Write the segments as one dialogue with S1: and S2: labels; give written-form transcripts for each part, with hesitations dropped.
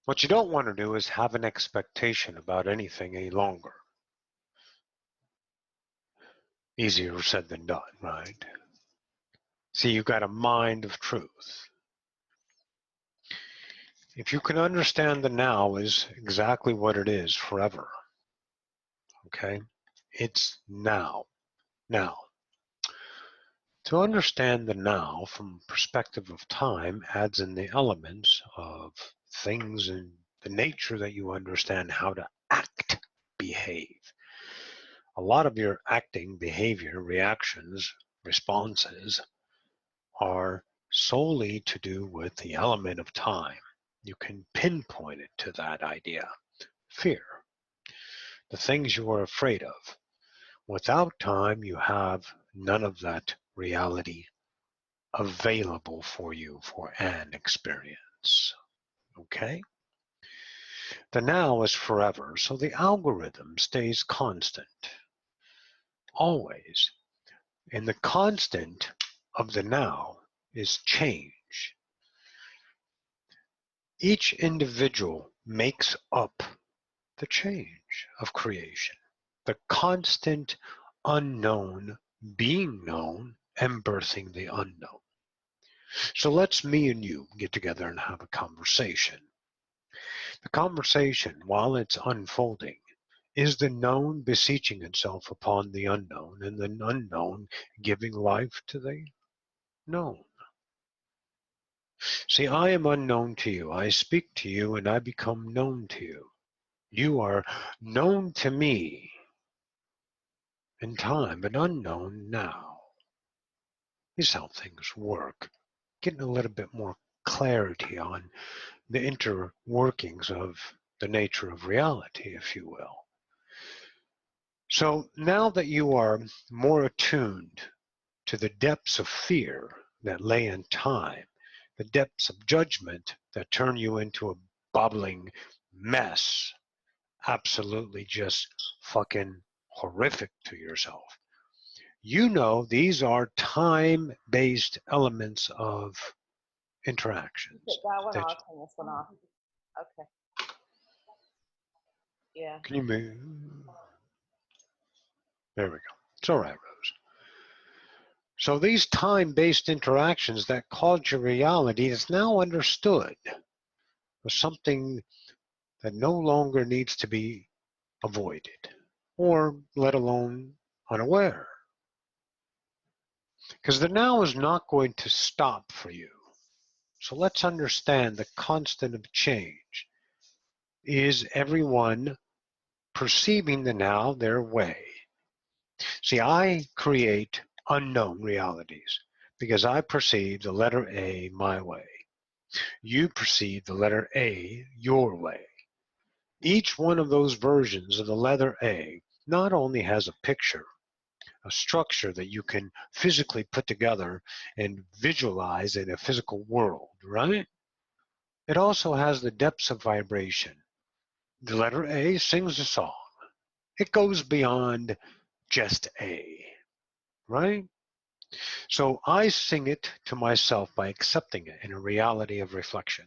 S1: What you don't want to do is have an expectation about anything any longer. Easier said than done, right? See, you've got a mind of truth. If you can understand the now is exactly what it is forever, okay? It's now. Now, to understand the now from perspective of time adds in the elements of things and the nature that you understand how to act, behave. A lot of your acting, behavior, reactions, responses are solely to do with the element of time. You can pinpoint it to that idea. Fear. The things you are afraid of. Without time, you have none of that reality available for you for an experience. Okay? The now is forever, so the algorithm stays constant. Always. And the constant of the now is change. Each individual makes up the change of creation, the constant unknown being known and birthing the unknown. So let's me and you get together and have a conversation. The conversation, while it's unfolding, is the known beseeching itself upon the unknown, and the unknown giving life to the known. See, I am unknown to you. I speak to you and I become known to you. You are known to me in time, but unknown now. This is how things work. Getting a little bit more clarity on the interworkings of the nature of reality, if you will. So now that you are more attuned to the depths of fear that lay in time, the depths of judgment that turn you into a bubbling mess, absolutely just fucking horrific to yourself. You know these are time-based elements of interactions.
S2: That one, I'll turn this one off. Okay. Yeah.
S1: Can you move? There we go. It's all right, Rose. So these time-based interactions that cause your reality is now understood as something that no longer needs to be avoided, or let alone unaware. Because the now is not going to stop for you. So let's understand the constant of change. Is everyone perceiving the now their way? See, I create unknown realities because I perceive the letter A my way. You perceive the letter A your way. Each one of those versions of the letter A not only has a picture, a structure that you can physically put together and visualize in a physical world, right? It also has the depths of vibration. The letter A sings a song. It goes beyond just A, right? So I sing it to myself by accepting it in a reality of reflection.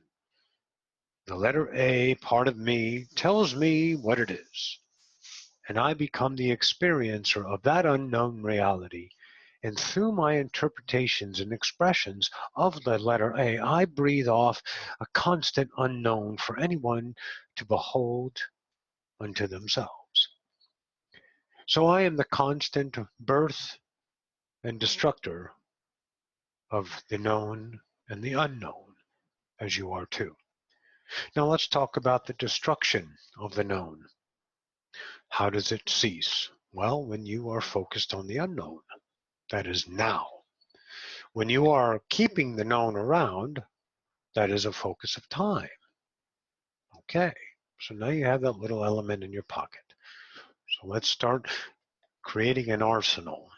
S1: The letter A, part of me, tells me what it is. And I become the experiencer of that unknown reality. And through my interpretations and expressions of the letter A, I breathe off a constant unknown for anyone to behold unto themselves. So I am the constant birth and destructor of the known and the unknown, as you are too. Now let's talk about the destruction of the known. How does it cease? Well, when you are focused on the unknown, that is now. When you are keeping the known around, that is a focus of time. Okay, so now you have that little element in your pocket. So let's start creating an arsenal.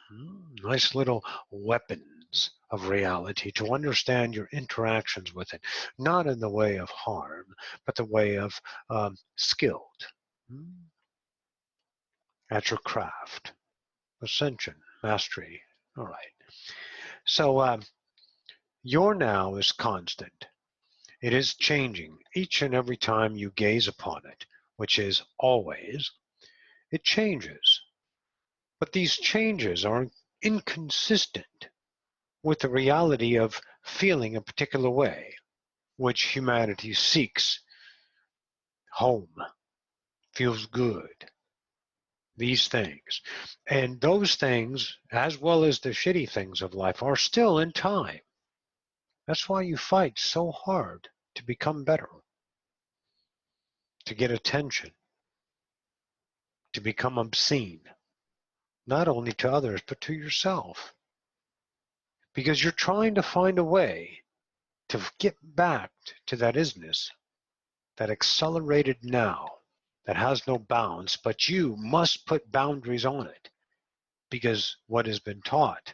S1: Nice little weapons of reality to understand your interactions with it, not in the way of harm, but the way of skilled at your craft. Ascension, mastery. All right. So your now is constant. It is changing each and every time you gaze upon it, which is always. It changes. But these changes are inconsistent with the reality of feeling a particular way, which humanity seeks. Home, feels good, these things. And those things, as well as the shitty things of life, are still in time. That's why you fight so hard to become better, to get attention, to become obscene, not only to others, but to yourself. Because you're trying to find a way to get back to that isness, that accelerated now, that has no bounds, but you must put boundaries on it. Because what has been taught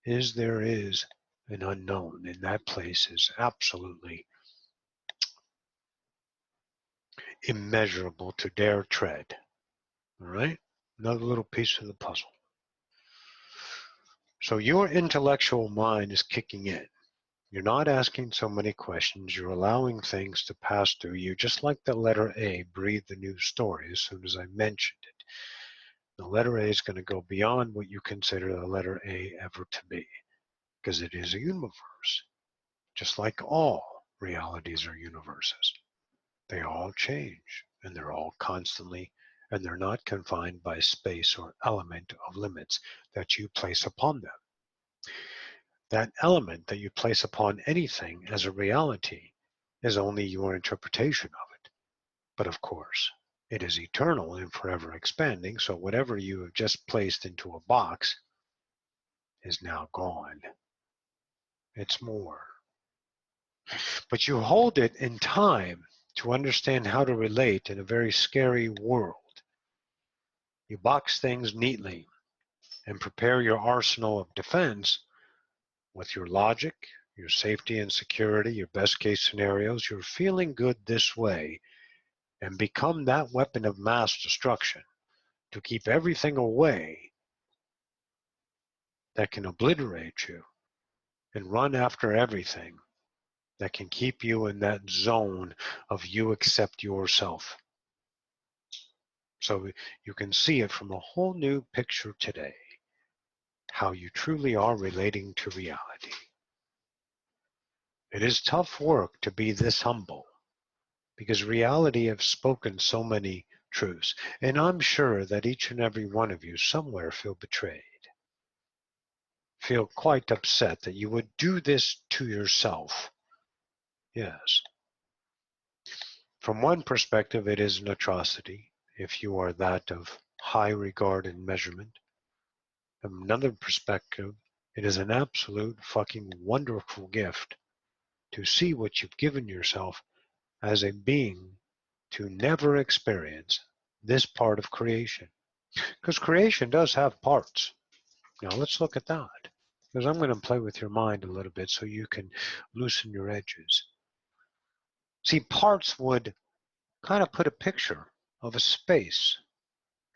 S1: is there is an unknown, and that place is absolutely immeasurable to dare tread. All right? Another little piece of the puzzle. So your intellectual mind is kicking in. You're not asking so many questions. You're allowing things to pass through you, just like the letter A breathed a new story as soon as I mentioned it. The letter A is going to go beyond what you consider the letter A ever to be, because it is a universe, just like all realities are universes. They all change, and they're all constantly, and they're not confined by space or element of limits that you place upon them. That element that you place upon anything as a reality is only your interpretation of it. But of course, it is eternal and forever expanding, so whatever you have just placed into a box is now gone. It's more. But you hold it in time to understand how to relate in a very scary world. You box things neatly and prepare your arsenal of defense with your logic, your safety and security, your best case scenarios. You're feeling good this way and become that weapon of mass destruction to keep everything away that can obliterate you and run after everything that can keep you in that zone of you accept yourself. So you can see it from a whole new picture today, how you truly are relating to reality. It is tough work to be this humble because reality has spoken so many truths. And I'm sure that each and every one of you somewhere feel betrayed, feel quite upset that you would do this to yourself. Yes. From one perspective, it is an atrocity if you are that of high regard and measurement. From another perspective, it is an absolute fucking wonderful gift to see what you've given yourself as a being to never experience this part of creation. Because creation does have parts. Now let's look at that. Because I'm going to play with your mind a little bit so you can loosen your edges. See, parts would kind of put a picture of a space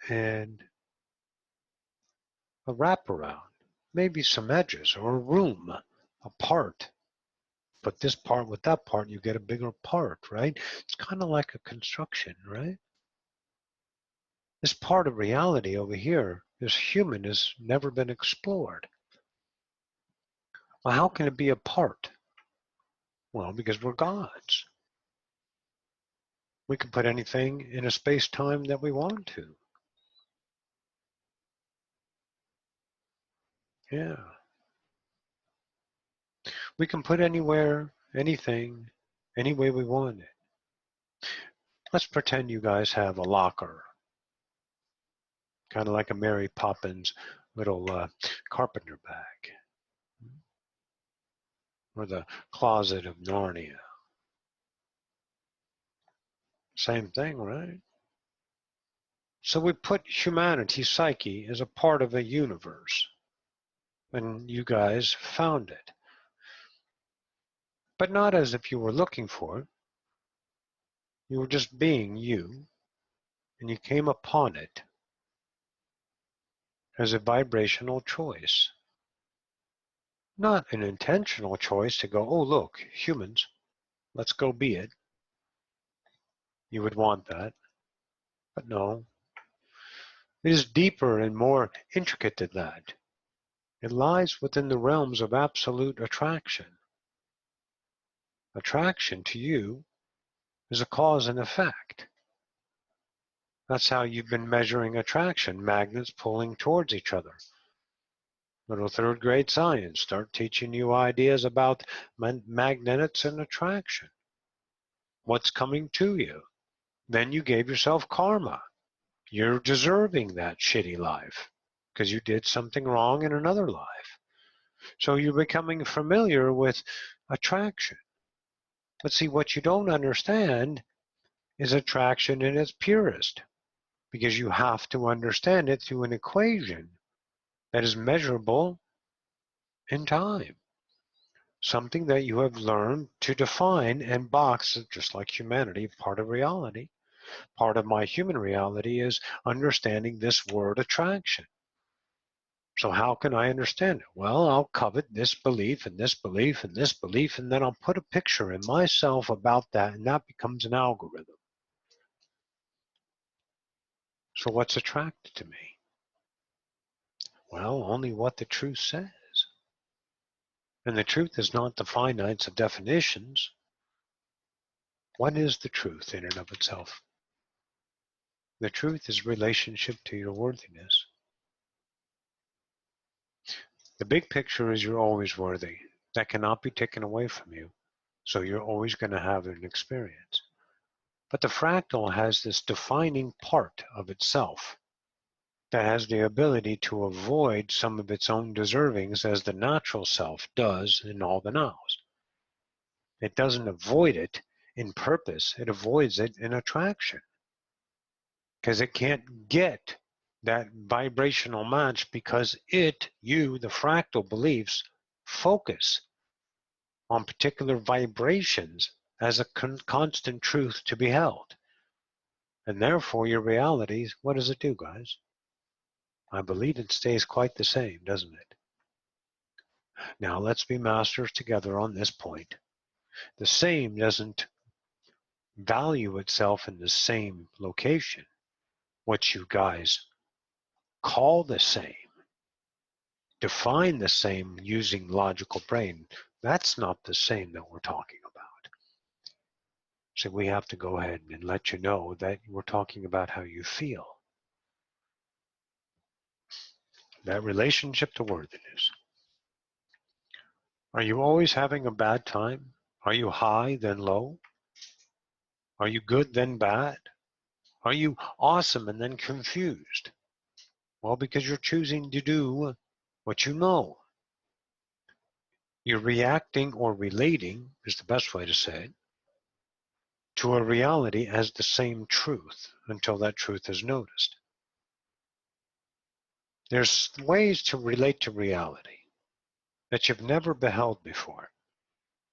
S1: and a wraparound, maybe some edges or a room, a part. Put this part with that part, you get a bigger part, right? It's kind of like a construction, right? This part of reality over here, this human, has never been explored. Well, how can it be a part? Well, because we're gods. We can put anything in a space-time that we want to. Yeah. We can put anywhere, anything, any way we want it. Let's pretend you guys have a locker, kind of like a Mary Poppins little carpenter bag, or the closet of Narnia. Same thing, right? So we put humanity's psyche as a part of a universe, and you guys found it. But not as if you were looking for it. You were just being you, and you came upon it as a vibrational choice. Not an intentional choice to go, oh, look, humans. let's go be it. You would want that, but no. It is deeper and more intricate than that. It lies within the realms of absolute attraction. Attraction to you is a cause and effect. That's how you've been measuring attraction, magnets pulling towards each other. Little third grade science, start teaching you ideas about magnets and attraction. What's coming to you? Then you gave yourself karma. You're deserving that shitty life because you did something wrong in another life. So you're becoming familiar with attraction. But see, what you don't understand is attraction in its purest, because you have to understand it through an equation that is measurable in time. Something that you have learned to define and box, just like humanity, part of reality. Part of my human reality is understanding this word attraction. So how can I understand it? Well, I'll covet this belief and this belief and this belief, and then I'll put a picture in myself about that, and that becomes an algorithm. So what's attracted to me? Well, only what the truth says. And the truth is not the finites of definitions. What is the truth in and of itself? The truth is relationship to your worthiness. The big picture is you're always worthy. That cannot be taken away from you. So you're always going to have an experience. But the fractal has this defining part of itself that has the ability to avoid some of its own deservings as the natural self does in all the nows. It doesn't avoid it in purpose, it avoids it in attraction. Because it can't get that vibrational match because you, the fractal beliefs, focus on particular vibrations as a constant truth to be held. And therefore your reality, what does it do, guys? I believe it stays quite the same, doesn't it? Now let's be masters together on this point. The same doesn't value itself in the same location. What you guys call the same, define the same using logical brain, that's not the same that we're talking about. So we have to go ahead and let you know that we're talking about how you feel. That relationship to worthiness. Are you always having a bad time? Are you high, then low? Are you good, then bad? Are you awesome and then confused? Well, because you're choosing to do what you know. You're reacting or relating, is the best way to say it, to a reality as the same truth until that truth is noticed. There's ways to relate to reality that you've never beheld before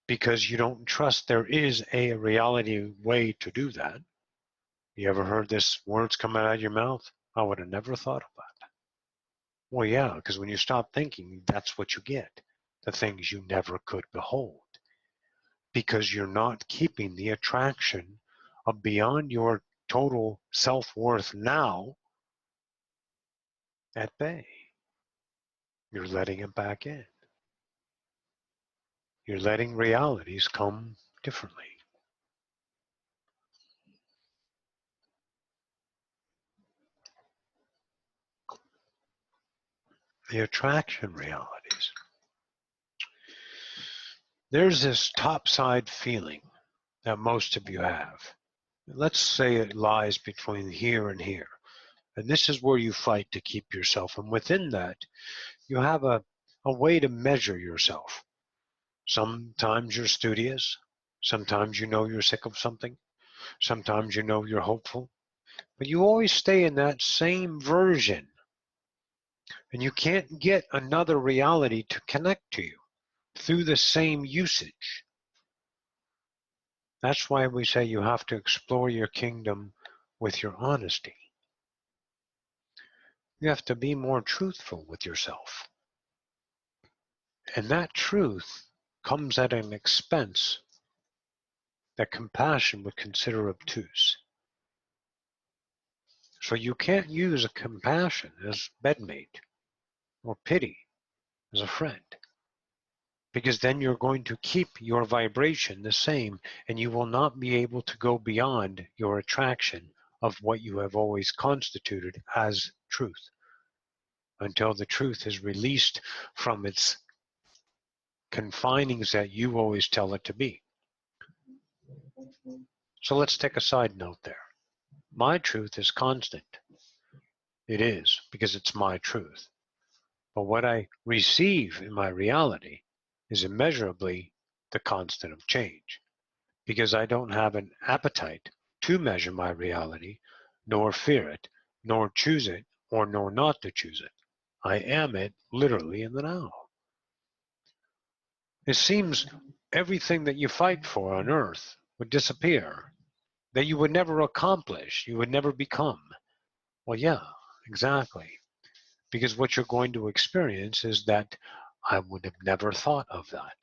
S1: because you don't trust there is a reality way to do that. You ever heard this words coming out of your mouth? I would have never thought about that. Well, yeah, because when you stop thinking, that's what you get. The things you never could behold. Because you're not keeping the attraction of beyond your total self-worth now at bay. You're letting it back in. You're letting realities come differently. The attraction realities. There's this topside feeling that most of you have. Let's say it lies between here and here. And this is where you fight to keep yourself. And within that, you have a way to measure yourself. Sometimes you're studious. Sometimes you know you're sick of something. Sometimes you know you're hopeful. But you always stay in that same version. And you can't get another reality to connect to you through the same usage. That's why we say you have to explore your kingdom with your honesty. You have to be more truthful with yourself. And that truth comes at an expense that compassion would consider obtuse. So you can't use a compassion as bedmate or pity as a friend, because then you're going to keep your vibration the same and you will not be able to go beyond your attraction of what you have always constituted as truth until the truth is released from its confinings that you always tell it to be. So let's take a side note there. My truth is constant. It is, because it's my truth. But what I receive in my reality is immeasurably the constant of change, because I don't have an appetite to measure my reality, nor fear it, nor choose it, or nor not to choose it. I am it literally in the now. It seems everything that you fight for on earth would disappear, that you would never accomplish, you would never become. Well, yeah, exactly. Because what you're going to experience is that I would have never thought of that.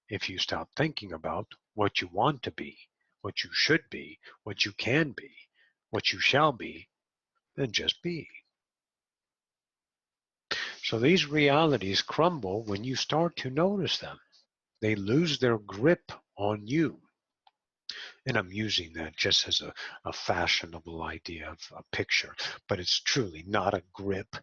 S1: If you stop thinking about what you want to be, what you should be, what you can be, what you shall be, then just be. So these realities crumble when you start to notice them. They lose their grip on you. And I'm using that just as a fashionable idea of a picture, but it's truly not a grip.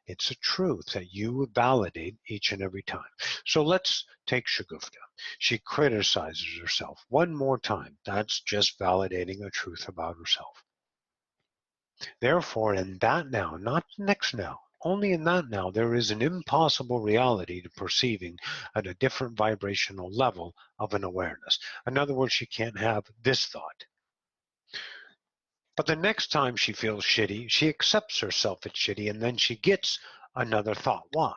S1: It's a truth that you validate each and every time. So let's take Shagufta. She criticizes herself one more time. That's just validating a truth about herself. Therefore, in that now, not next now, only in that now, there is an impossible reality to perceiving at a different vibrational level of an awareness. In other words, she can't have this thought. But the next time she feels shitty, she accepts herself as shitty, and then she gets another thought. Why?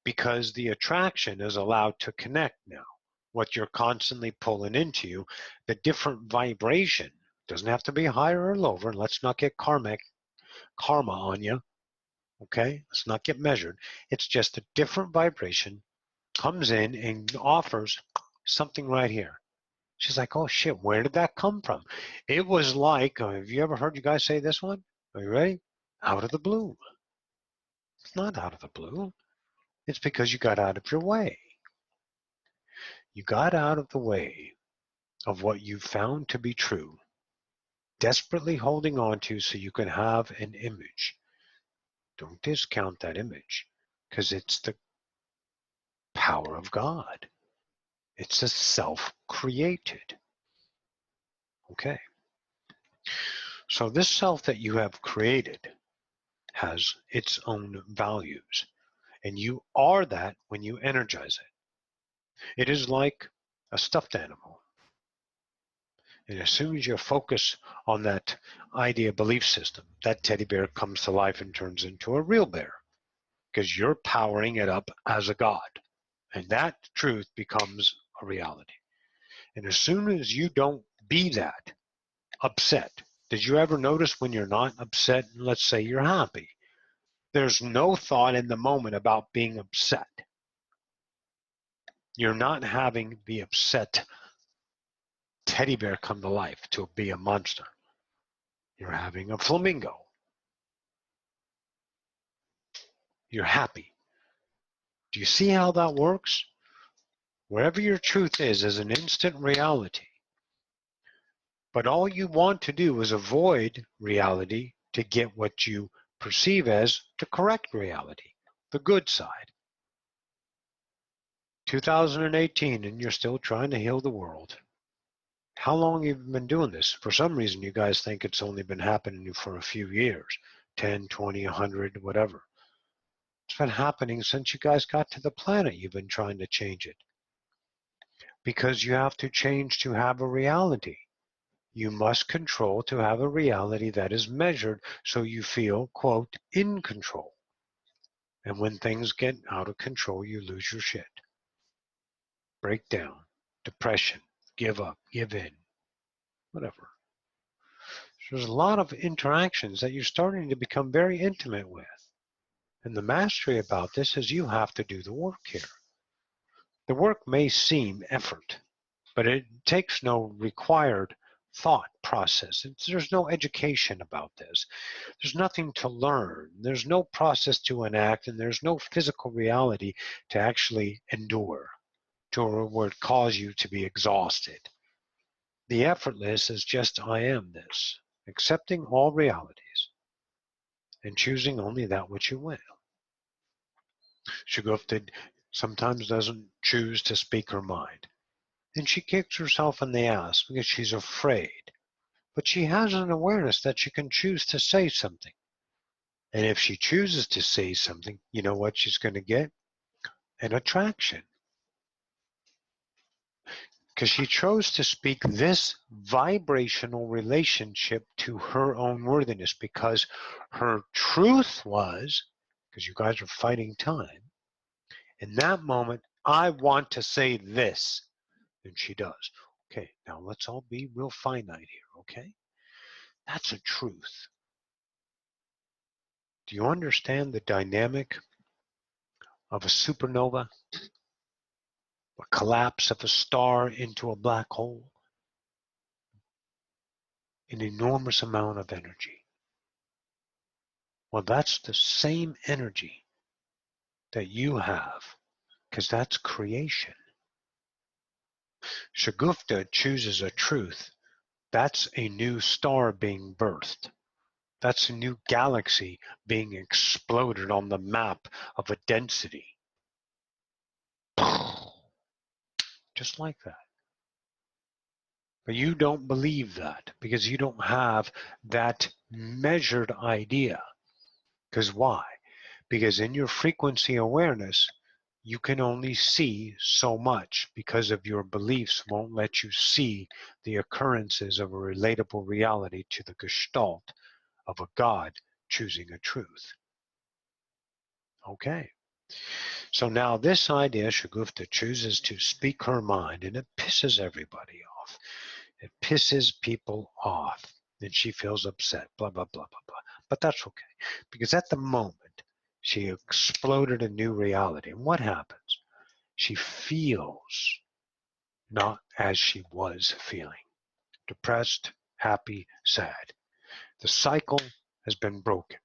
S1: Because the attraction is allowed to connect now. What you're constantly pulling into you, the different vibration, doesn't have to be higher or lower. Let's not get karma on you, okay? Let's not get measured. It's just a different vibration comes in and offers something right here. She's like, oh shit, where did that come from? It was like, have you ever heard you guys say this one? Are you ready? Out of the blue. It's not out of the blue. It's because you got out of your way. You got out of the way of what you found to be true, desperately holding on to so you can have an image. Don't discount that image, because it's the power of God. It's a self-created. Okay. So this self that you have created has its own values, and you are that when you energize it. It is like a stuffed animal. And as soon as you focus on that idea belief system, that teddy bear comes to life and turns into a real bear, because you're powering it up as a god. And that truth becomes a reality. And as soon as you don't be that, upset. Did you ever notice when you're not upset, let's say you're happy, there's no thought in the moment about being upset. You're not having the upset teddy bear come to life to be a monster. You're having a flamingo. You're happy. Do you see how that works? Wherever your truth is an instant reality. But all you want to do is avoid reality to get what you perceive as the correct reality, the good side. 2018 and you're still trying to heal the world. How long have you been doing this? For some reason, you guys think it's only been happening for a few years, 10, 20, 100, whatever. It's been happening since you guys got to the planet. You've been trying to change it. Because you have to change to have a reality. You must control to have a reality that is measured so you feel, quote, in control. And when things get out of control, you lose your shit. Breakdown, depression, give up, give in, whatever. So there's a lot of interactions that you're starting to become very intimate with. And the mastery about this is you have to do the work here. The work may seem effort. But it takes no required thought process. There's no education about this. There's nothing to learn. There's no process to enact, and there's no physical reality to actually endure, to where it cause you to be exhausted. The effortless is just I am this, accepting all realities and choosing only that which you will. Shugufta sometimes doesn't choose to speak her mind, and she kicks herself in the ass because she's afraid. But she has an awareness that she can choose to say something. And if she chooses to say something, you know what she's going to get? An attraction. Because she chose to speak this vibrational relationship to her own worthiness, because her truth was, because you guys are fighting time, in that moment, I want to say this. And she does. Okay, now let's all be real finite here, okay? That's a truth. Do you understand the dynamic of a supernova? A collapse of a star into a black hole? An enormous amount of energy. Well, that's the same energy that you have, because that's creation. Shagufta chooses a truth. That's a new star being birthed. That's a new galaxy being exploded on the map of a density. Just like that. But you don't believe that because you don't have that measured idea. Because why? Because in your frequency awareness, you can only see so much because of your beliefs won't let you see the occurrences of a relatable reality to the gestalt of a God choosing a truth. Okay. So now this idea, Shagufta chooses to speak her mind, and it pisses everybody off. It pisses people off, and she feels upset, blah, blah, blah, blah, blah. But that's okay, because at the moment, she exploded a new reality. And what happens? She feels not as she was feeling. Depressed, happy, sad. The cycle has been broken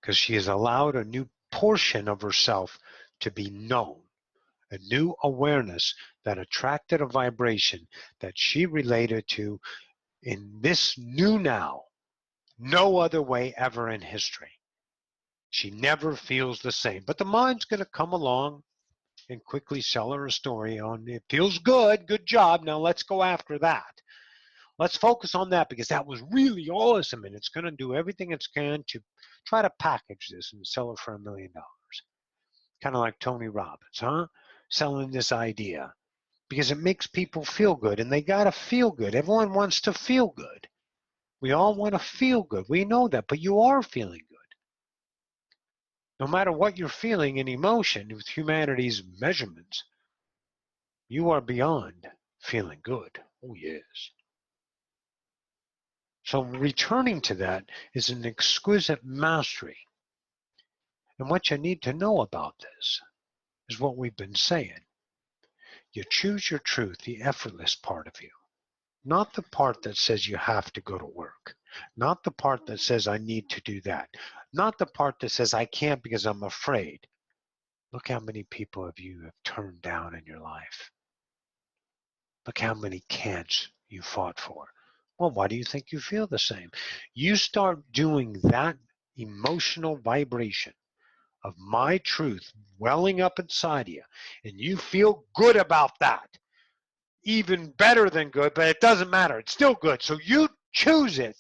S1: because she has allowed a new portion of herself to be known, a new awareness that attracted a vibration that she related to in this new now, no other way ever in history. She never feels the same. But the mind's going to come along and quickly sell her a story on it feels good, good job, now let's go after that. Let's focus on that because that was really awesome, and it's going to do everything it can to try to package this and sell it for $1 million. Kind of like Tony Robbins, huh? Selling this idea because it makes people feel good, and they got to feel good. Everyone wants to feel good. We all want to feel good. We know that, but you are feeling good. No matter what you're feeling in emotion with humanity's measurements, you are beyond feeling good. Oh, yes. So returning to that is an exquisite mastery. And what you need to know about this is what we've been saying. You choose your truth, the effortless part of you, not the part that says you have to go to work, not the part that says I need to do that, not the part that says I can't because I'm afraid. Look how many people have you have turned down in your life. Look how many can'ts you fought for. Well, why do you think you feel the same? You start doing that emotional vibration of my truth welling up inside you, and you feel good about that. Even better than good, but it doesn't matter. It's still good. So you choose it.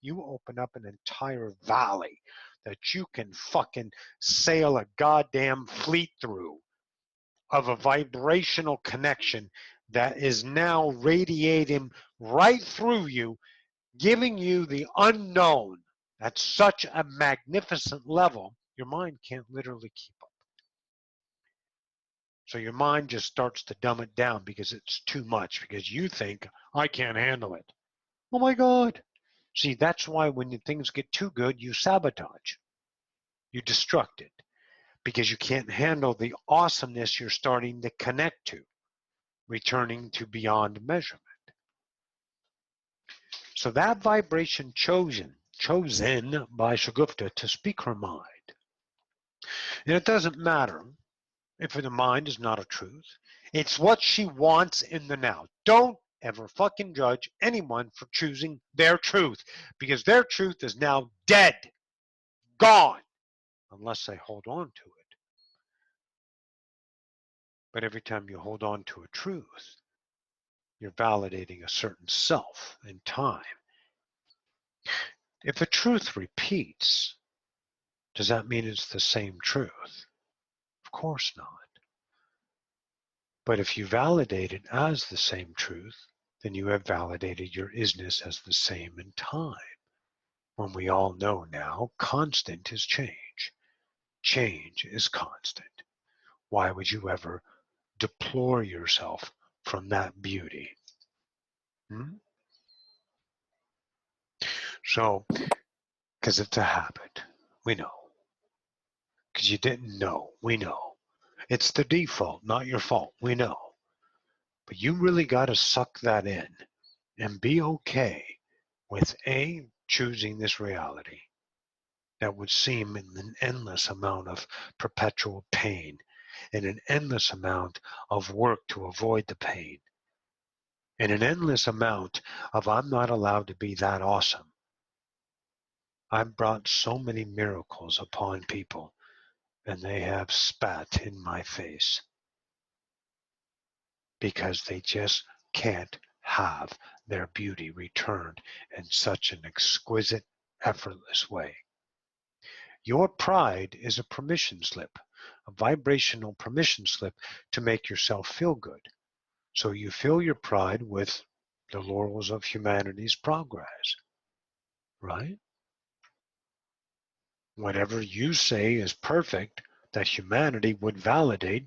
S1: You open up an entire valley that you can fucking sail a goddamn fleet through of a vibrational connection that is now radiating right through you, giving you the unknown at such a magnificent level, your mind can't literally keep up. So your mind just starts to dumb it down because it's too much, because you think, I can't handle it. Oh my God. See, that's why when things get too good, you sabotage. You destruct it because you can't handle the awesomeness you're starting to connect to. returning to beyond measurement. So that vibration chosen by Shagufta to speak her mind. And it doesn't matter if the mind is not a truth. It's what she wants in the now. Don't ever fucking judge anyone for choosing their truth, because their truth is now dead, gone, unless they hold on to it. But every time you hold on to a truth, you're validating a certain self in time. If a truth repeats, does that mean it's the same truth? Of course not. But if you validate it as the same truth, then you have validated your isness as the same in time. When we all know now, constant is change. Change is constant. Why would you ever deplore yourself from that beauty? So, because it's a habit, we know. Because you didn't know, we know. It's the default, not your fault, we know. But you really got to suck that in and be okay with choosing this reality that would seem in an endless amount of perpetual pain and an endless amount of work to avoid the pain and an endless amount of I'm not allowed to be that awesome. I've brought so many miracles upon people and they have spat in my face because they just can't have their beauty returned in such an exquisite, effortless way. Your pride is a permission slip, a vibrational permission slip to make yourself feel good. So you fill your pride with the laurels of humanity's progress, right? Whatever you say is perfect that humanity would validate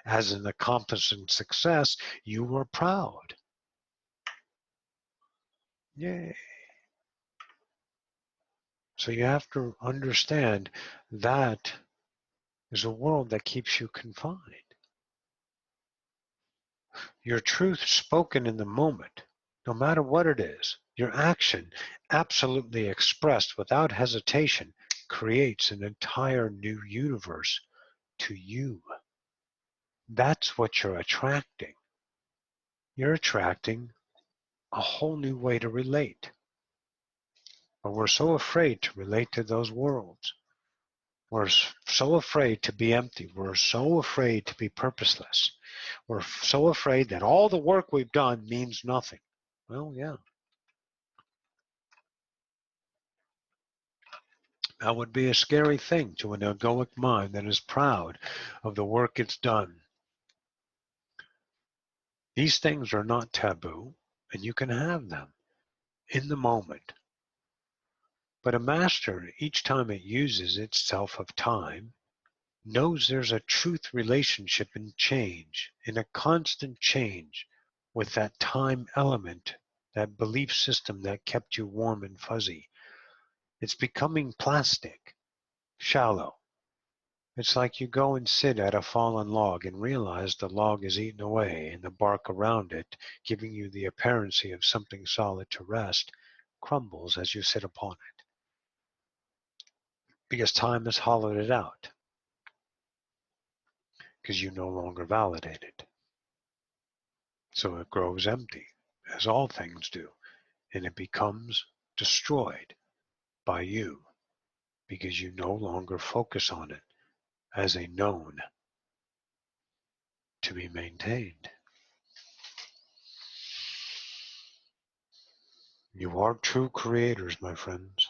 S1: as an accomplishing success, you are proud. Yay. So you have to understand that is a world that keeps you confined. Your truth spoken in the moment, no matter what it is, your action absolutely expressed without hesitation creates an entire new universe to you. That's what you're attracting. You're attracting a whole new way to relate. But we're so afraid to relate to those worlds. We're so afraid to be empty. We're so afraid to be purposeless. We're so afraid that all the work we've done means nothing. Well, yeah. That would be a scary thing to an egoic mind that is proud of the work it's done. These things are not taboo, and you can have them in the moment. But a master, each time it uses itself of time, knows there's a truth relationship in change, in a constant change with that time element, that belief system that kept you warm and fuzzy. It's becoming plastic, shallow. It's like you go and sit at a fallen log and realize the log is eaten away and the bark around it, giving you the appearancy of something solid to rest, crumbles as you sit upon it. Because time has hollowed it out. Because you no longer validate it. So it grows empty, as all things do, and it becomes destroyed by you because you no longer focus on it as a known to be maintained. You are true creators, my friends.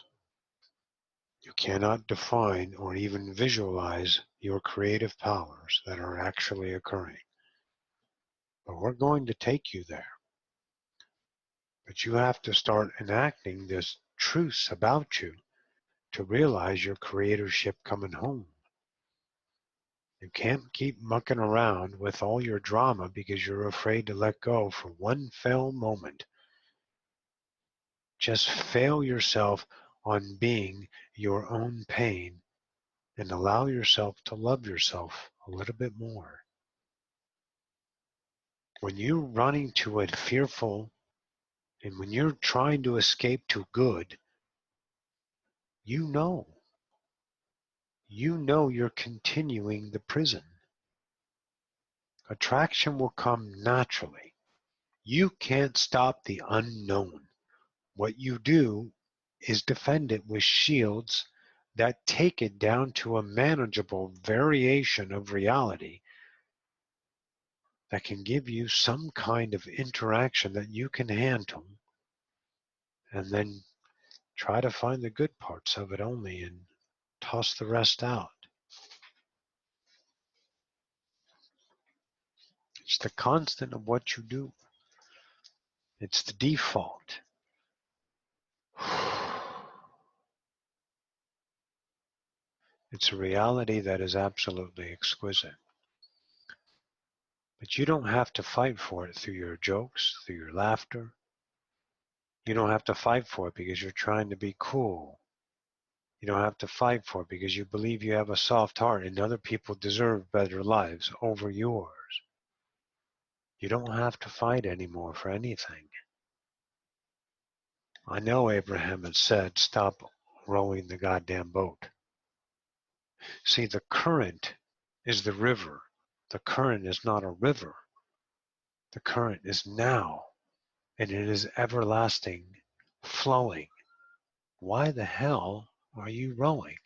S1: You cannot define or even visualize your creative powers that are actually occurring. But we're going to take you there. But you have to start enacting this truth about you to realize your creatorship coming home. You can't keep mucking around with all your drama because you're afraid to let go for one fell moment. Just fail yourself on being your own pain and allow yourself to love yourself a little bit more. When you're running to it fearful, and when you're trying to escape to good, you know you're continuing the prison. Attraction will come naturally. You can't stop the unknown. What you do is defend it with shields that take it down to a manageable variation of reality that can give you some kind of interaction that you can handle, and then try to find the good parts of it only and toss the rest out. It's the constant of what you do. It's the default. It's a reality that is absolutely exquisite. But you don't have to fight for it through your jokes, through your laughter. You don't have to fight for it because you're trying to be cool. You don't have to fight for it because you believe you have a soft heart and other people deserve better lives over yours. You don't have to fight anymore for anything. I know Abraham had said, stop rowing the goddamn boat. See, the current is the river. The current is not a river. The current is now, and it is everlasting, flowing. Why the hell are you rowing?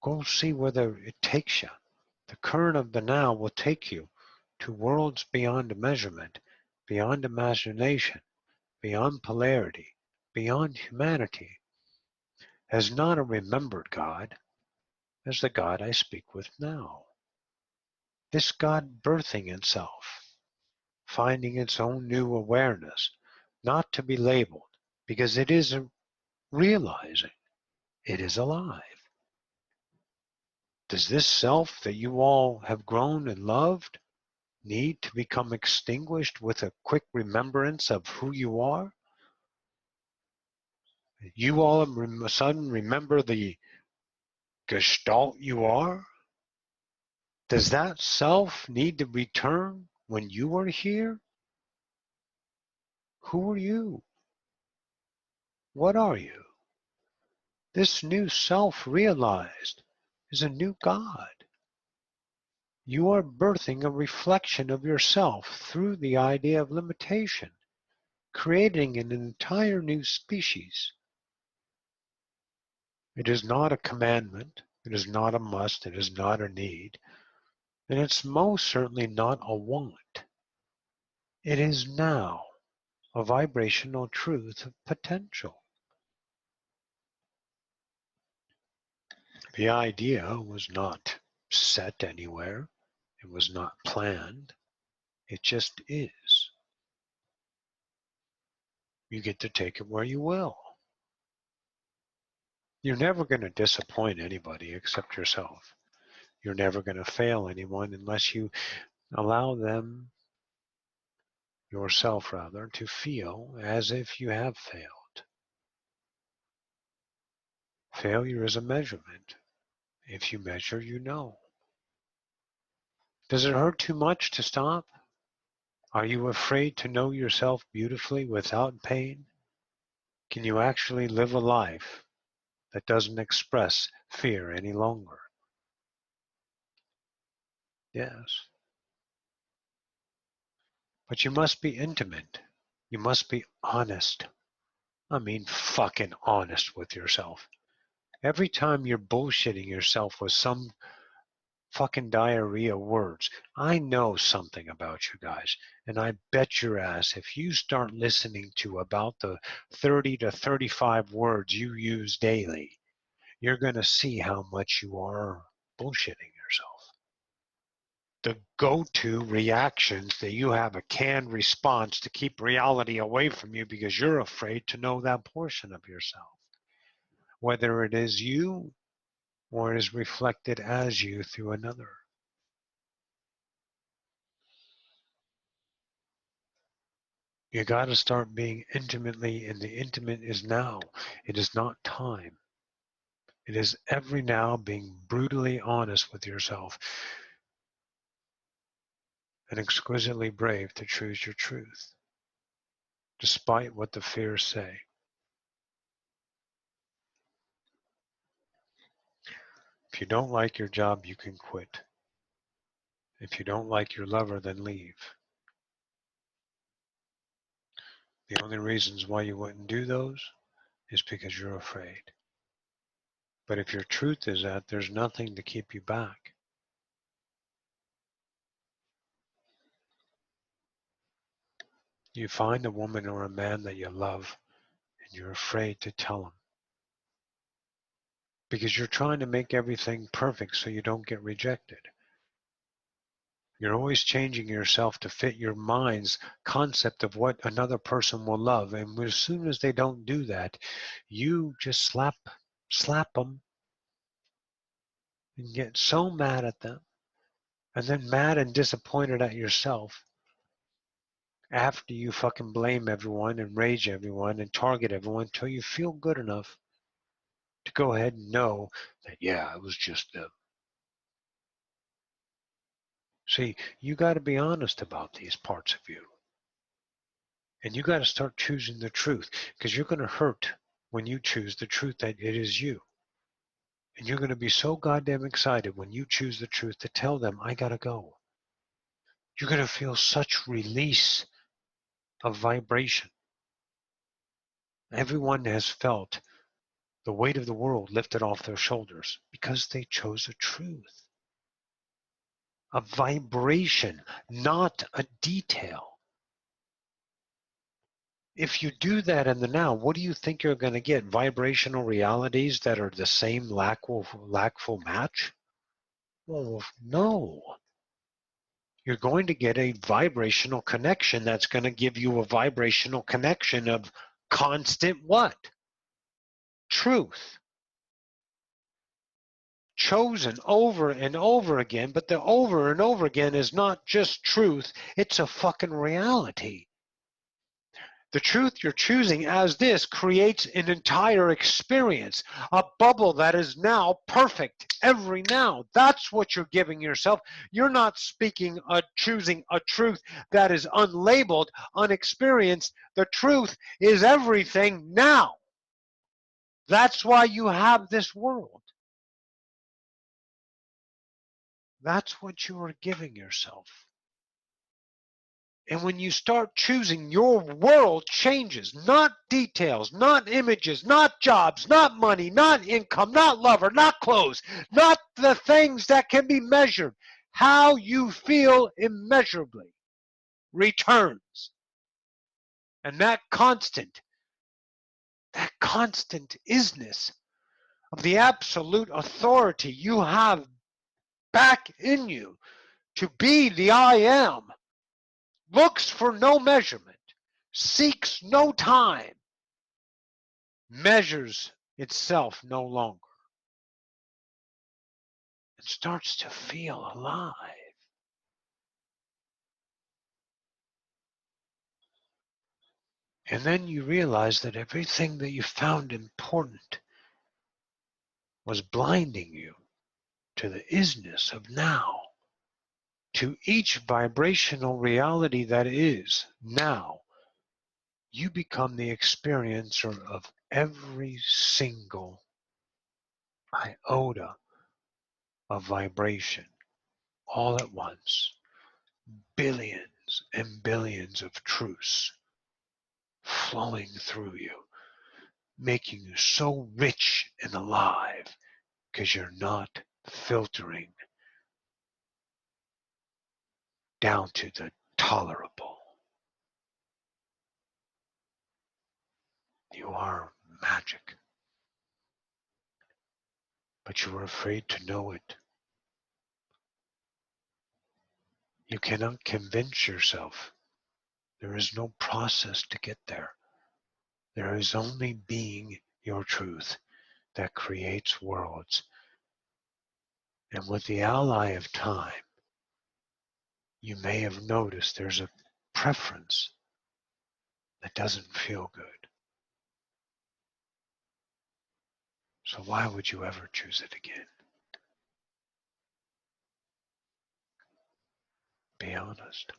S1: Go see whether it takes you. The current of the now will take you to worlds beyond measurement, beyond imagination, beyond polarity, beyond humanity, as not a remembered God, as the God I speak with now. This God birthing itself, finding its own new awareness, not to be labeled, because it isn't realizing, it is alive. Does this self that you all have grown and loved need to become extinguished with a quick remembrance of who you are? You all of a sudden remember the gestalt you are? Does that self need to return when you are here? Who are you? What are you? This new self realized is a new God. You are birthing a reflection of yourself through the idea of limitation, creating an entire new species. It is not a commandment, it is not a must, it is not a need, and it's most certainly not a want. It is now a vibrational truth of potential. The idea was not set anywhere, it was not planned, it just is. You get to take it where you will. You're never going to disappoint anybody except yourself. You're never going to fail anyone unless you allow them, yourself rather, to feel as if you have failed. Failure is a measurement. If you measure, you know. Does it hurt too much to stop? Are you afraid to know yourself beautifully without pain? Can you actually live a life that doesn't express fear any longer? Yes. But you must be intimate. You must be honest. I mean, fucking honest with yourself. Every time you're bullshitting yourself with some fucking diarrhea words, I know something about you guys, and I bet your ass if you start listening to about the 30 to 35 words you use daily, you're going to see how much you are bullshitting yourself. The go-to reactions that you have a canned response to keep reality away from you because you're afraid to know that portion of yourself, whether it is you or is reflected as you through another. You got to start being intimately, and the intimate is now. It is not time. It is every now being brutally honest with yourself. and exquisitely brave to choose your truth, despite what the fears say. If you don't like your job, you can quit. If you don't like your lover, then leave. The only reasons why you wouldn't do those is because you're afraid. But if your truth is that, there's nothing to keep you back. You find a woman or a man that you love, and you're afraid to tell them. Because you're trying to make everything perfect so you don't get rejected. You're always changing yourself to fit your mind's concept of what another person will love. And as soon as they don't do that, you just slap them and get so mad at them. And then mad and disappointed at yourself after you fucking blame everyone and rage everyone and target everyone until you feel good enough to go ahead and know that, yeah, it was just them. See, you got to be honest about these parts of you. And you got to start choosing the truth, because you're going to hurt when you choose the truth that it is you. And you're going to be so goddamn excited when you choose the truth to tell them, I got to go. You're going to feel such release of vibration. Everyone has felt the weight of the world lifted off their shoulders because they chose a truth. A vibration, not a detail. If you do that in the now, what do you think you're going to get? Vibrational realities that are the same lackful match? Well, no. You're going to get a vibrational connection that's going to give you a vibrational connection of constant what? Truth. Chosen over and over again, but the over and over again is not just truth, it's a fucking reality. The truth you're choosing as this creates an entire experience, a bubble that is now perfect every now. That's what you're giving yourself. You're not choosing a truth that is unlabeled, unexperienced. The truth is everything now. That's why you have this world. That's what you are giving yourself. And when you start choosing, your world changes. Not details, not images, not jobs, not money, not income, not lover, not clothes, not the things that can be measured. How you feel immeasurably returns. And that constant isness of the absolute authority you have back in you to be the I am, looks for no measurement, seeks no time, measures itself no longer, and starts to feel alive. And then you realize that everything that you found important was blinding you to the isness of now, to each vibrational reality that is now. You become the experiencer of every single iota of vibration all at once. Billions and billions of truths flowing through you, making you so rich and alive because you're not filtering down to the tolerable. You are magic, but you are afraid to know it. You cannot convince yourself. There is no process to get there. There is only being your truth that creates worlds. And with the ally of time, you may have noticed there's a preference that doesn't feel good. So why would you ever choose it again? Be honest.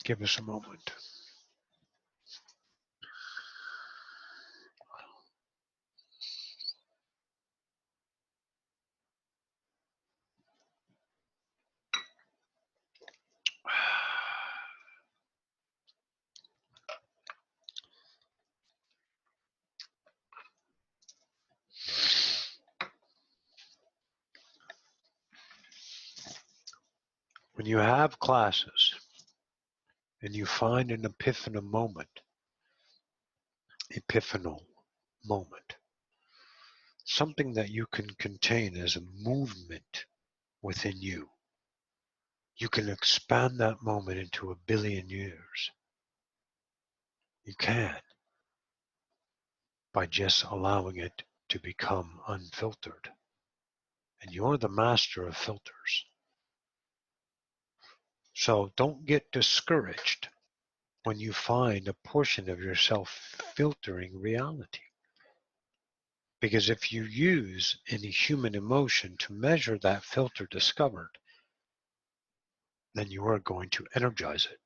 S1: Give us a moment. When you have classes and you find an epiphanal moment, something that you can contain as a movement within you, you can expand that moment into 1 billion years. You can, by just allowing it to become unfiltered. And you're the master of filters. So don't get discouraged when you find a portion of yourself filtering reality. Because if you use any human emotion to measure that filter discovered, then you are going to energize it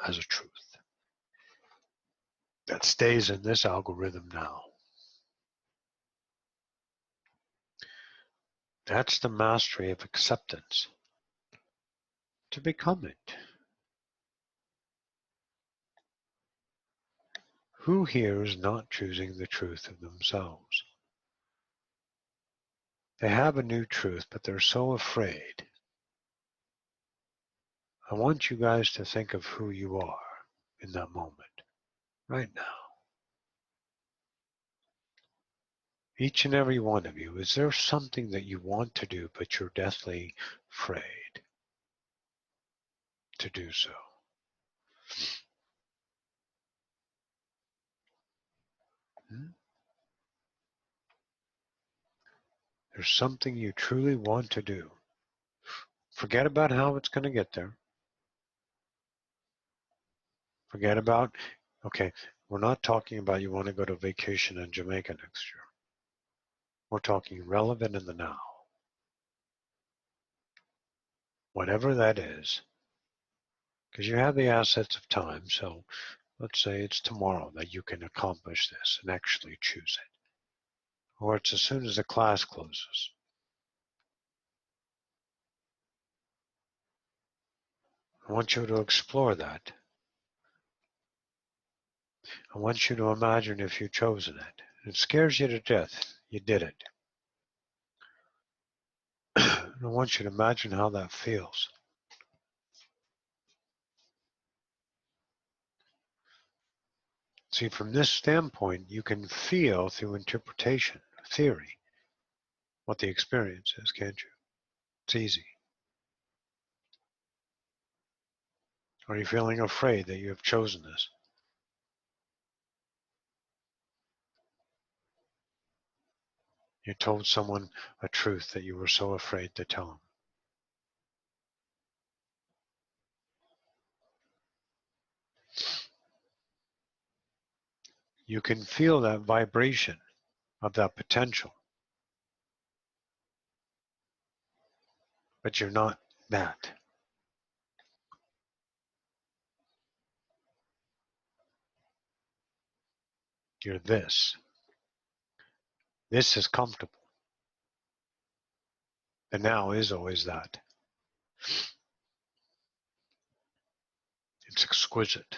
S1: as a truth that stays in this algorithm now. That's the mastery of acceptance. To become it. Who here is not choosing the truth of themselves? They have a new truth, but they're so afraid. I want you guys to think of who you are in that moment, right now. Each and every one of you, is there something that you want to do, but you're deathly afraid to do so? There's something you truly want to do. Forget about how it's going to get there. Forget about, okay, we're not talking about you want to go to vacation in Jamaica next year. We're talking relevant in the now. Whatever that is, because you have the assets of time, so let's say it's tomorrow that you can accomplish this and actually choose it. Or it's as soon as the class closes. I want you to explore that. I want you to imagine if you've chosen it. It scares you to death. You did it. I want you to imagine how that feels. See, from this standpoint, you can feel through interpretation, theory, what the experience is, can't you? It's easy. Are you feeling afraid that you have chosen this? You told someone a truth that you were so afraid to tell them. You can feel that vibration of that potential, but you're not that. You're this. This is comfortable. The now is always that. It's exquisite.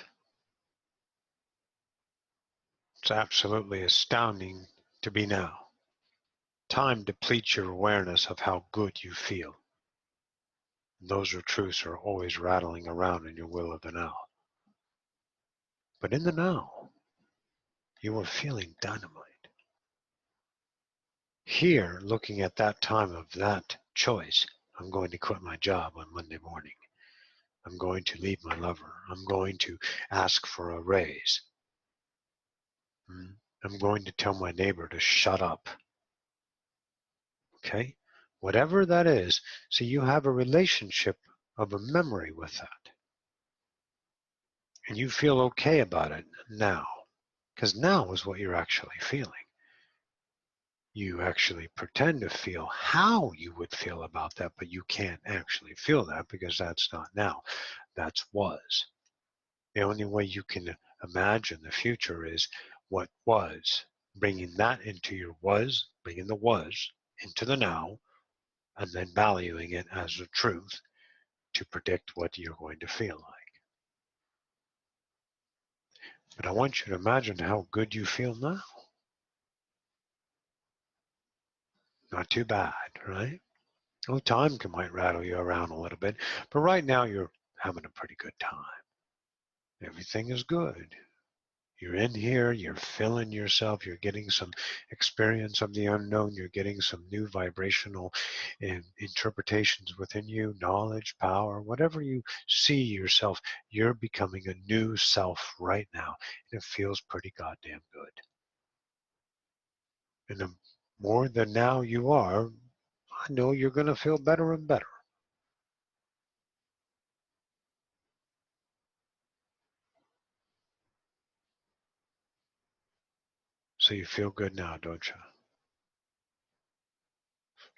S1: It's absolutely astounding to be now. Time depletes your awareness of how good you feel. Those are truths are always rattling around in your will of the now. But in the now, you are feeling dynamite. Here, looking at that time of that choice, I'm going to quit my job on Monday morning. I'm going to leave my lover. I'm going to ask for a raise. I'm going to tell my neighbor to shut up. Okay? Whatever that is, see, you have a relationship of a memory with that. And you feel okay about it now, because now is what you're actually feeling. You actually pretend to feel how you would feel about that, but you can't actually feel that because that's not now. That's was. The only way you can imagine the future is what was, bringing that into your was, bringing the was into the now, and then valuing it as the truth to predict what you're going to feel like. But I want you to imagine how good you feel now. Not too bad, right? Oh, time might rattle you around a little bit, but right now you're having a pretty good time. Everything is good. You're in here, you're feeling yourself, you're getting some experience of the unknown, you're getting some new vibrational interpretations within you, knowledge, power, whatever you see yourself, you're becoming a new self right now, and it feels pretty goddamn good. And the more than now you are, I know you're going to feel better and better. So you feel good now, don't you?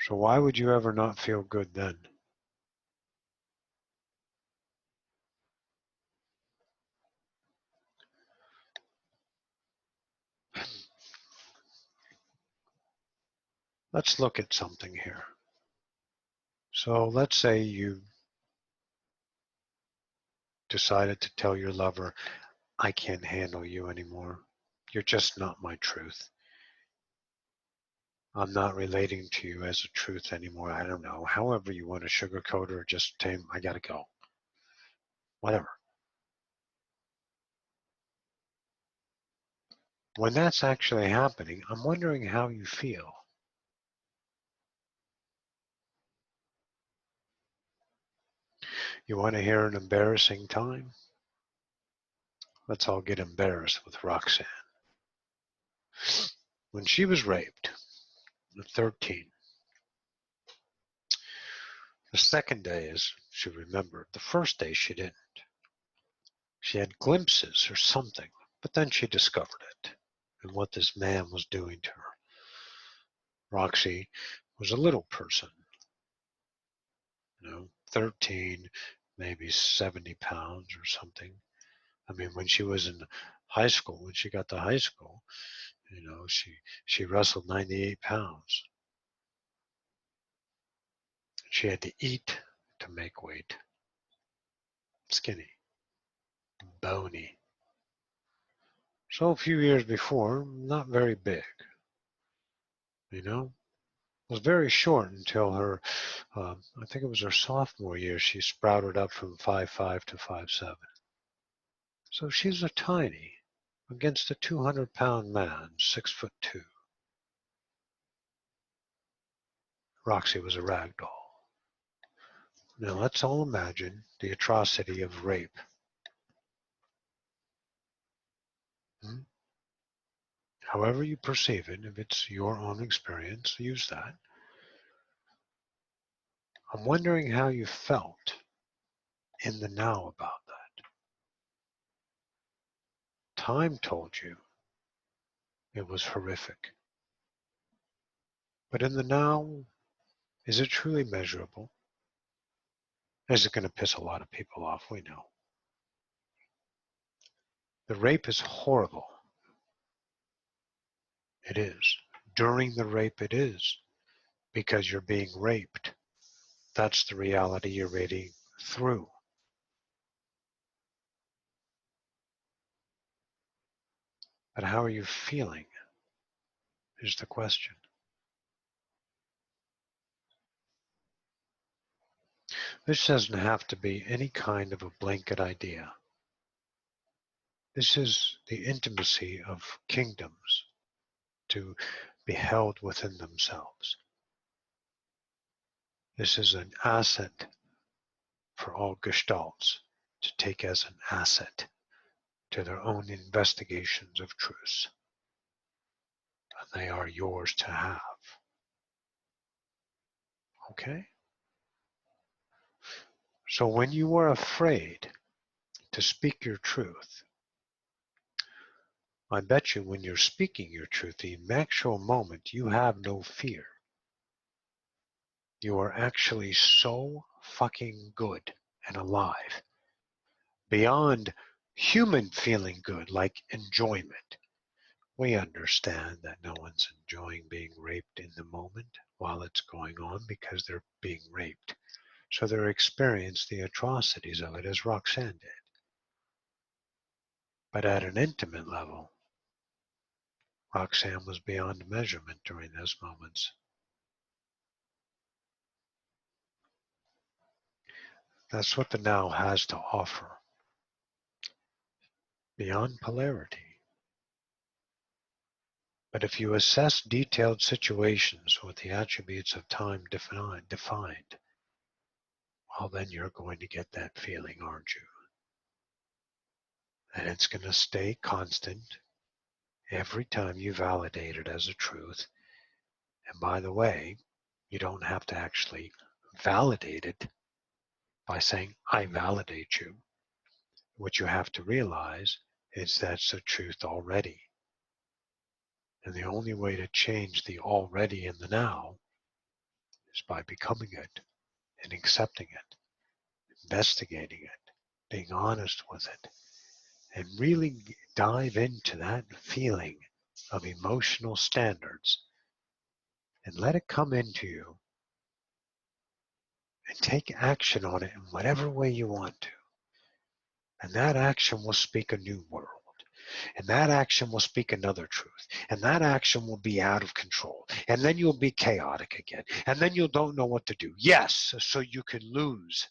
S1: So why would you ever not feel good then? Let's look at something here. So let's say you decided to tell your lover, I can't handle you anymore. You're just not my truth. I'm not relating to you as a truth anymore. I don't know. However you want to sugarcoat or just say, I gotta go. Whatever. When that's actually happening, I'm wondering how you feel. You want to hear an embarrassing time? Let's all get embarrassed with Roxanne. When she was raped at 13, the second day, as she remembered, the first day she didn't. She had glimpses or something, but then she discovered it and what this man was doing to her. Roxy was a little person, 13, maybe 70 pounds or something. I mean, when she was in high school, when she got to high school, she wrestled 98 pounds. She had to eat to make weight. Skinny, bony. So a few years before, not very big, was very short until her, I think it was her sophomore year, she sprouted up from 5'5" to 5'7". So she's a tiny against a 200-pound man, 6'2". Roxy was a rag doll. Now let's all imagine the atrocity of rape. However you perceive it, if it's your own experience, use that. I'm wondering how you felt in the now about that. Time told you it was horrific. But in the now, is it truly measurable? Is it going to piss a lot of people off? We know. The rape is horrible. It is. During the rape, it is. Because you're being raped. That's the reality you're reading through. But how are you feeling is the question. This doesn't have to be any kind of a blanket idea. This is the intimacy of kingdoms to be held within themselves. This is an asset for all gestalts to take as an asset to their own investigations of truth. And they are yours to have. Okay? So when you are afraid to speak your truth. I bet you when you're speaking your truth, the actual moment, you have no fear. You are actually so fucking good and alive. Beyond human feeling good, like enjoyment. We understand that no one's enjoying being raped in the moment while it's going on because they're being raped. So they're experiencing the atrocities of it as Roxanne did. But at an intimate level, Roxanne was beyond measurement during those moments. That's what the now has to offer. Beyond polarity. But if you assess detailed situations with the attributes of time defined, well, then you're going to get that feeling, aren't you? And it's going to stay constant every time you validate it as a truth. And by the way, you don't have to actually validate it by saying, I validate you. What you have to realize is that's the truth already. And the only way to change the already in the now is by becoming it and accepting it, investigating it, being honest with it, and really dive into that feeling of emotional standards and let it come into you and take action on it in whatever way you want to. And that action will speak a new world. And that action will speak another truth. And that action will be out of control. And then you'll be chaotic again. And then you don't know what to do. Yes, so you can lose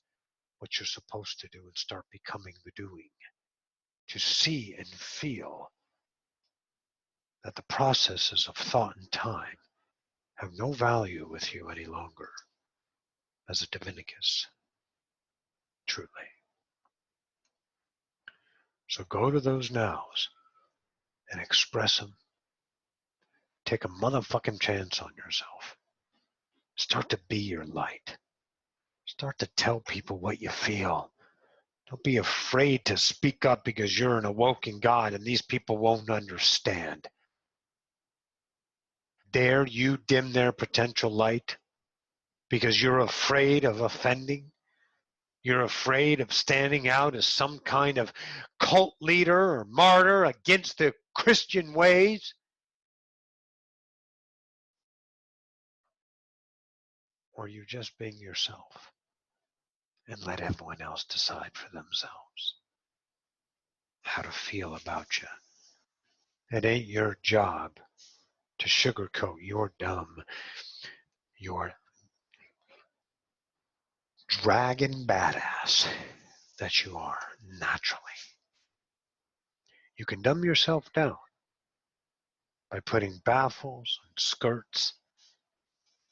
S1: what you're supposed to do and start becoming the doing. To see and feel that the processes of thought and time have no value with you any longer as a Divinicus, truly. So go to those nows and express them. Take a motherfucking chance on yourself. Start to be your light. Start to tell people what you feel. Don't be afraid to speak up because you're an awoken God and these people won't understand. Dare you dim their potential light because you're afraid of offending? You're afraid of standing out as some kind of cult leader or martyr against the Christian ways? Or are you just being yourself and let everyone else decide for themselves how to feel about you? It ain't your job to sugarcoat your dumb, your dragon badass that you are naturally. You can dumb yourself down by putting baffles and skirts,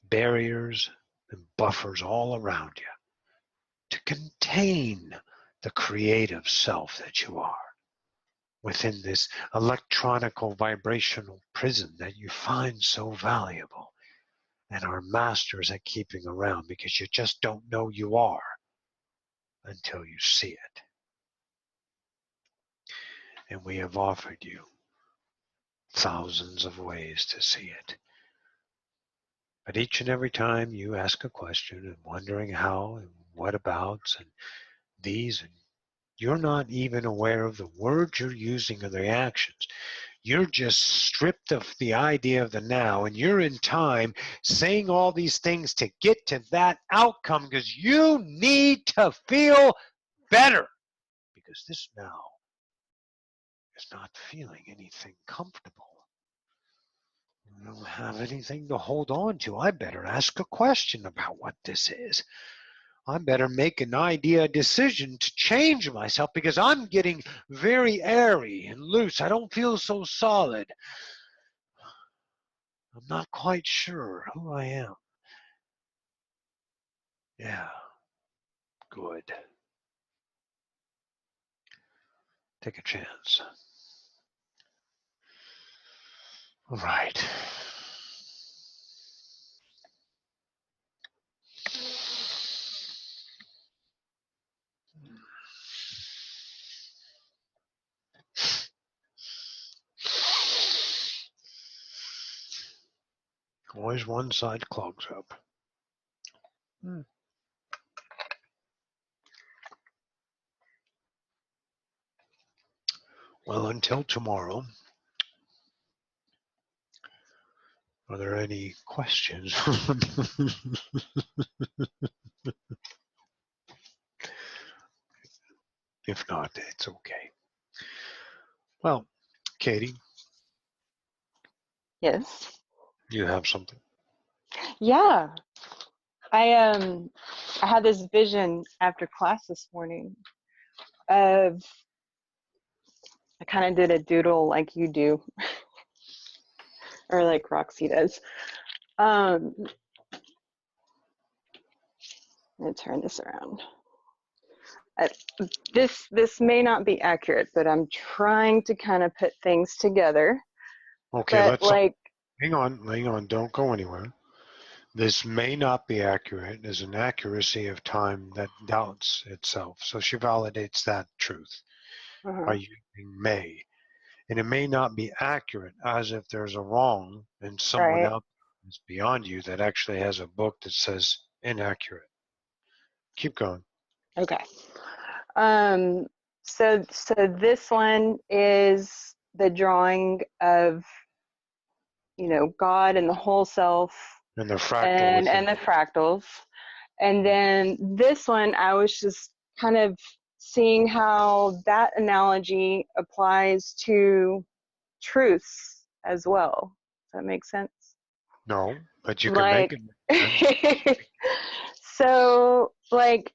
S1: barriers and buffers all around you to contain the creative self that you are within this electronical vibrational prison that you find so valuable and are masters at keeping around because you just don't know you are until you see it. And we have offered you thousands of ways to see it. But each and every time you ask a question and wondering how and what abouts and these, and you're not even aware of the words you're using or the actions. You're just stripped of the idea of the now, and you're in time saying all these things to get to that outcome because you need to feel better. Because this now is not feeling anything comfortable. I don't have anything to hold on to. I better ask a question about what this is. I better make an idea decision to change myself because I'm getting very airy and loose. I don't feel so solid. I'm not quite sure who I am. Yeah, good. Take a chance. All right. Always one side clogs up. Well, until tomorrow, are there any questions? If not, it's okay. Well, Katie,
S2: Yes.
S1: you have something?
S2: Yeah. I had this vision after class this morning of I kind of did a doodle like you do, or like Roxy does. I'm gonna turn this around. This may not be accurate, but I'm trying to kind of put things together.
S1: Okay,
S2: But like,
S1: hang on, don't go anywhere. This may not be accurate. There's an accuracy of time that doubts itself. So she validates that truth by using may. And it may not be accurate, as if there's a wrong and someone
S2: right?
S1: else is beyond you that actually has a book that says inaccurate. Keep going.
S2: Okay. So this one is the drawing of, God and the whole self
S1: And the fractal
S2: and
S1: within.
S2: the fractals. And then this one, I was just kind of seeing how that analogy applies to truths as well. Does that make sense?
S1: No, but you can make
S2: Like,
S1: it make sense.
S2: so like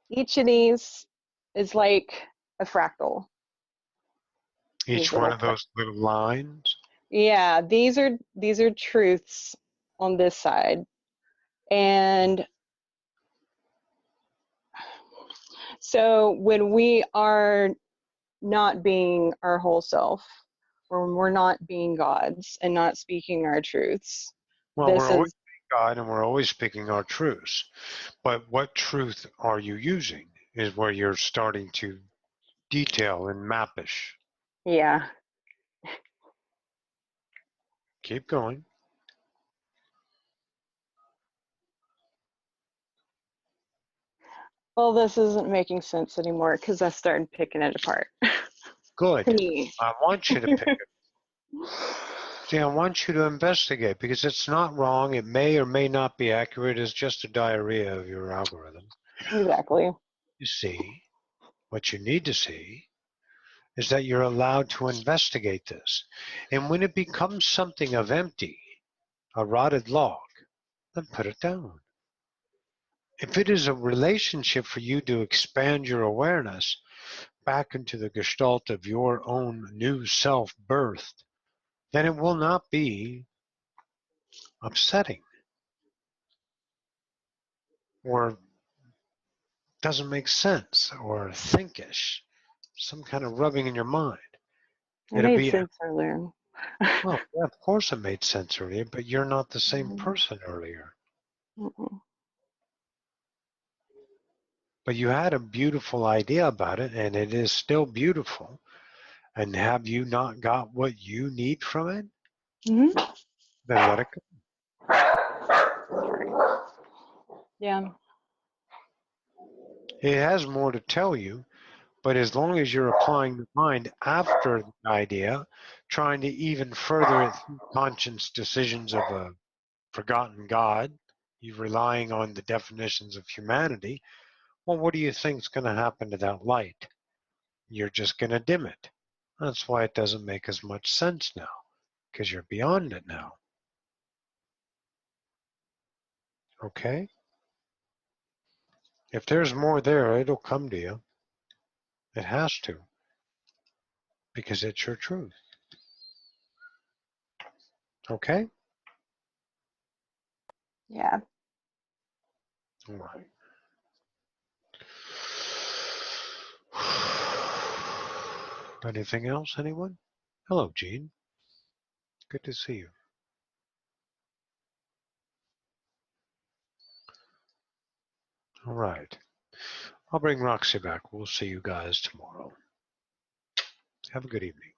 S2: each of these is like a fractal. These
S1: Each one
S2: little,
S1: of those little lines.
S2: yeah, these are truths on this side. And so when we are not being our whole self, or when we're not being gods and not speaking our truths,
S1: Well,
S2: this
S1: we're always
S2: is,
S1: being God and we're always speaking our truths. But what truth are you using is where you're starting to detail and mappish.
S2: yeah.
S1: Keep going.
S2: Well, this isn't making sense anymore because I started picking it apart. To
S1: Good.
S2: me.
S1: I want you to pick it. See, I want you to investigate because it's not wrong. It may or may not be accurate. It's just a diarrhea of your algorithm.
S2: Exactly.
S1: You see, what you need to see is that you're allowed to investigate this. And when it becomes something of empty, a rotted log, then put it down. If it is a relationship for you to expand your awareness back into the gestalt of your own new self birthed, then it will not be upsetting or doesn't make sense or thinkish, some kind of rubbing in your mind.
S2: It
S1: It'll
S2: made
S1: be,
S2: sense earlier.
S1: well, yeah, of course it made sense earlier, but you're not the same
S2: Mm-mm.
S1: person earlier. But you had a beautiful idea about it, and it is still beautiful. And have you not got what you need from it?
S2: Mm-hmm.
S1: Then let it go.
S2: Yeah.
S1: It has more to tell you, but as long as you're applying the mind after the idea, trying to even further it through conscious decisions of a forgotten God, you're relying on the definitions of humanity, well, what do you think is going to happen to that light? You're just going to dim it. That's why it doesn't make as much sense now, because you're beyond it now. Okay? If there's more there, it'll come to you. It has to, because it's your truth. Okay?
S2: Yeah.
S1: All right. Anything else, anyone? Hello, Gene. Good to see you. All right. I'll bring Roxy back. We'll see you guys tomorrow. Have a good evening.